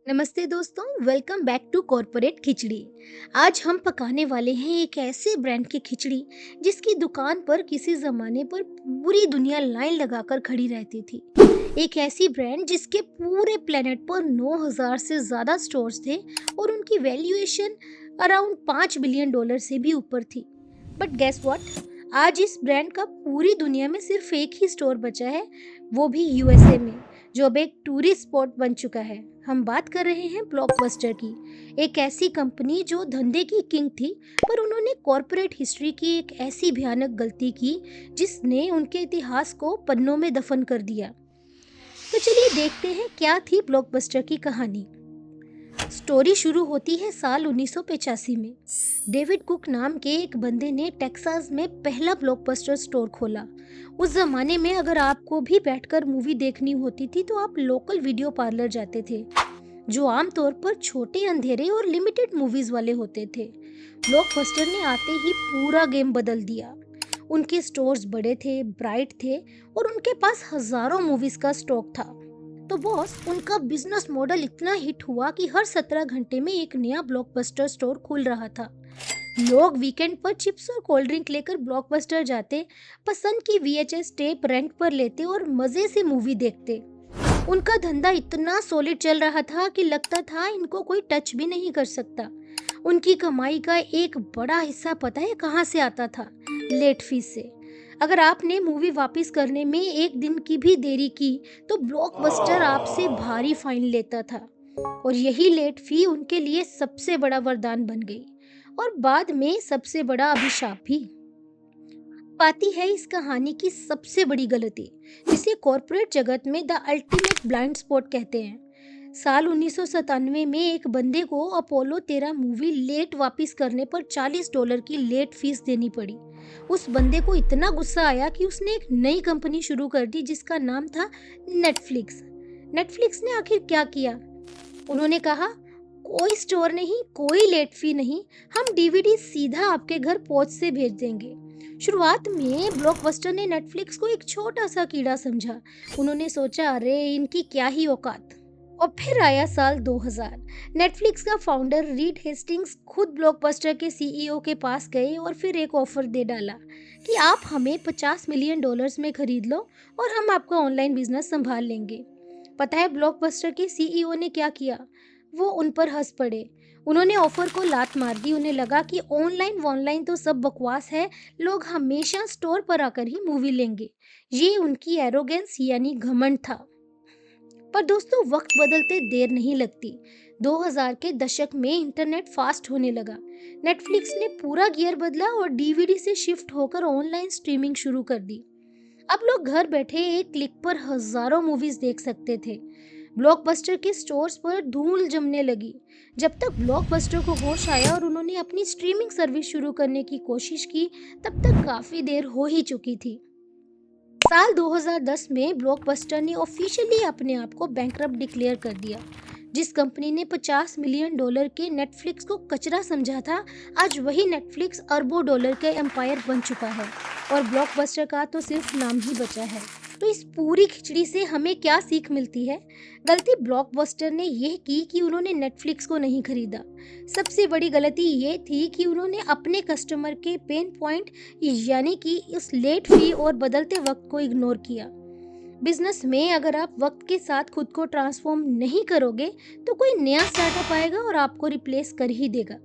नमस्ते दोस्तों, welcome back to corporate खिचड़ी। आज हम पकाने वाले हैं एक ऐसे ब्रांड की खिचड़ी जिसकी दुकान पर किसी जमाने पर पूरी दुनिया लाइन लगाकर खड़ी रहती थी। एक ऐसी ब्रांड जिसके पूरे प्लेनेट पर 9000 से ज़्यादा स्टोर्स थे और उनकी वैल्यूएशन अराउंड $5 बिलियन से भी ऊपर थी। बट गेस व्हाट, आज इस ब्रांड का पूरी दुनिया में सिर्फ एक ही स्टोर बचा है, वो भी यूएसए में, जो अब एक टूरिस्ट स्पॉट बन चुका है। हम बात कर रहे हैं ब्लॉकबस्टर की, एक ऐसी कंपनी जो धंधे की किंग थी, पर उन्होंने कॉरपोरेट हिस्ट्री की एक ऐसी भयानक गलती की जिसने उनके इतिहास को पन्नों में दफन कर दिया। तो चलिए देखते हैं क्या थी ब्लॉकबस्टर की कहानी। स्टोरी शुरू होती है साल 1985 में। डेविड कुक नाम के एक बंदे ने टेक्सास में पहला ब्लॉकबस्टर स्टोर खोला। उस जमाने में अगर आपको भी बैठकर मूवी देखनी होती थी तो आप लोकल वीडियो पार्लर जाते थे, जो आमतौर पर छोटे, अंधेरे और लिमिटेड मूवीज वाले होते थे। ब्लॉकबस्टर ने आते ही पूरा गेम बदल दिया। उनके स्टोर्स बड़े थे, ब्राइट थे और उनके पास हजारों मूवीज का स्टॉक था। तो बॉस, उनका बिजनेस मॉडल इतना हिट हुआ कि हर 17 घंटे में एक नया ब्लॉकबस्टर स्टोर खुल रहा था। लोग वीकेंड पर चिप्स और कोल्ड ड्रिंक लेकर ब्लॉकबस्टर जाते, पसंद की वीएचएस टेप रेंट पर लेते और मजे से मूवी देखते। उनका धंधा इतना सॉलिड चल रहा था कि लगता था इनको कोई टच भी नहीं कर सकता। उनकी कमाई का एक बड़ा हिस्सा पता है कहाँ से आता था? लेट फीस से। अगर आपने मूवी वापस करने में एक दिन की भी देरी की तो ब्लॉकबस्टर आपसे भारी फाइन लेता था, और यही लेट फी उनके लिए सबसे बड़ा वरदान बन गई और बाद में सबसे बड़ा अभिशाप भी। पाती है इस कहानी की सबसे बड़ी गलती, जिसे कॉर्पोरेट जगत में द अल्टीमेट ब्लाइंड स्पॉट कहते हैं। साल 1997 में एक बंदे को अपोलो 13 मूवी लेट वापस करने पर $40 की लेट फीस देनी पड़ी। उस बंदे को इतना गुस्सा आया कि उसने एक नई कंपनी शुरू कर दी जिसका नाम था नेटफ्लिक्स। नेटफ्लिक्स ने आखिर क्या किया? उन्होंने कहा, कोई स्टोर नहीं, कोई लेट फी नहीं, हम डीवीडी सीधा आपके घर पोस्ट से भेज देंगे। शुरुआत में ब्लॉकबस्टर ने नेटफ्लिक्स को एक छोटा सा कीड़ा समझा। उन्होंने सोचा, अरे इनकी क्या ही औकात। और फिर आया साल 2000। नेटफ्लिक्स का फाउंडर रीड हेस्टिंग्स खुद ब्लॉकबस्टर के सीईओ के पास गए और फिर एक ऑफर दे डाला कि आप हमें $50 मिलियन में खरीद लो और हम आपका ऑनलाइन बिजनेस संभाल लेंगे। पता है ब्लॉकबस्टर के सीईओ ने क्या किया? वो उन पर हंस पड़े। उन्होंने ऑफर को लात मार दी। उन्हें लगा कि ऑनलाइन तो सब बकवास है, लोग हमेशा स्टोर पर आकर ही मूवी लेंगे। ये उनकी एरोगेंस यानी घमंड था। पर दोस्तों, वक्त बदलते देर नहीं लगती। 2000 के दशक में इंटरनेट फास्ट होने लगा। नेटफ्लिक्स ने पूरा गियर बदला और डीवीडी से शिफ्ट होकर ऑनलाइन स्ट्रीमिंग शुरू कर दी। अब लोग घर बैठे एक क्लिक पर हजारों मूवीज देख सकते थे। ब्लॉकबस्टर के स्टोर्स पर धूल जमने लगी। जब तक ब्लॉकबस्टर को होश आया और उन्होंने अपनी स्ट्रीमिंग सर्विस शुरू करने की कोशिश की, तब तक काफी देर हो ही चुकी थी। साल 2010 में ब्लॉकबस्टर ने ऑफिशियली अपने आप को बैंकरप्ट डिक्लेयर कर दिया। जिस कंपनी ने $50 मिलियन के नेटफ्लिक्स को कचरा समझा था, आज वही नेटफ्लिक्स अरबों डॉलर का एम्पायर बन चुका है और ब्लॉकबस्टर का तो सिर्फ नाम ही बचा है। तो इस पूरी खिचड़ी से हमें क्या सीख मिलती है? गलती ब्लॉकबस्टर ने यह की कि उन्होंने नेटफ्लिक्स को नहीं खरीदा। सबसे बड़ी गलती ये थी कि उन्होंने अपने कस्टमर के पेन पॉइंट यानी कि इस लेट फी और बदलते वक्त को इग्नोर किया। बिजनेस में अगर आप वक्त के साथ खुद को ट्रांसफॉर्म नहीं करोगे तो कोई नया स्टार्टअप आएगा और आपको रिप्लेस कर ही देगा।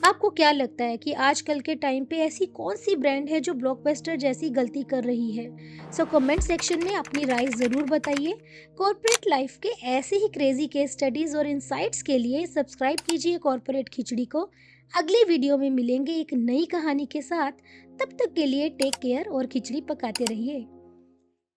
आपको क्या लगता है कि आजकल के टाइम पे ऐसी कौन सी ब्रांड है जो ब्लॉकबस्टर जैसी गलती कर रही है? सो कमेंट सेक्शन में अपनी राय ज़रूर बताइए। कॉर्पोरेट लाइफ के ऐसे ही क्रेजी केस स्टडीज़ और इंसाइट्स के लिए सब्सक्राइब कीजिए कॉर्पोरेट खिचड़ी को। अगले वीडियो में मिलेंगे एक नई कहानी के साथ। तब तक के लिए टेक केयर और खिचड़ी पकाते रहिए।